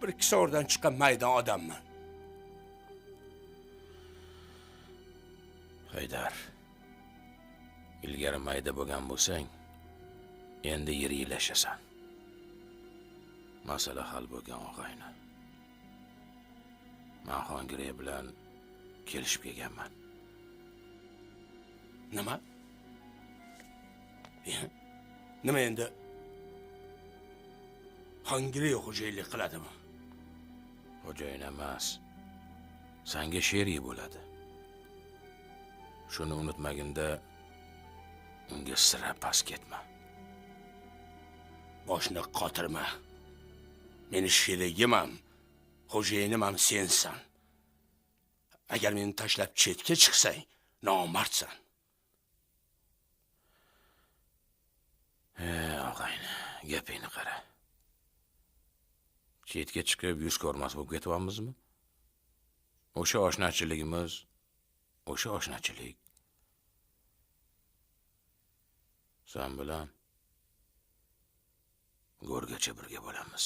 bir kisordan chiqqan maydon odamman. Haydar, ilgari mayda bo'lgan bo'lsang, endi yirilashasan. Masala hal bo'lgan og'ayni. Men Xongirey bilan kelishib kelganman. Nima? Nima endi? Xongirey xo'jayinlik qiladimi? Xo'jayin emas. Senga sherik bo'ladi. Shuni unutmaginda unga sira pas ketma. Boshni qotirma. Meni sherigim ham, xo'jayinim ham sensan. Agar meni tashlab chetga chiqsang, nomardsan. Og'ayni, gapingni qara. Chetga chiqib yuz ko'rmas bo'lib ketyapmizmi? O'sha oshnachiligimiz, o'sha oshnachilik. Sen bilan go'rgacha birga bo'lamiz.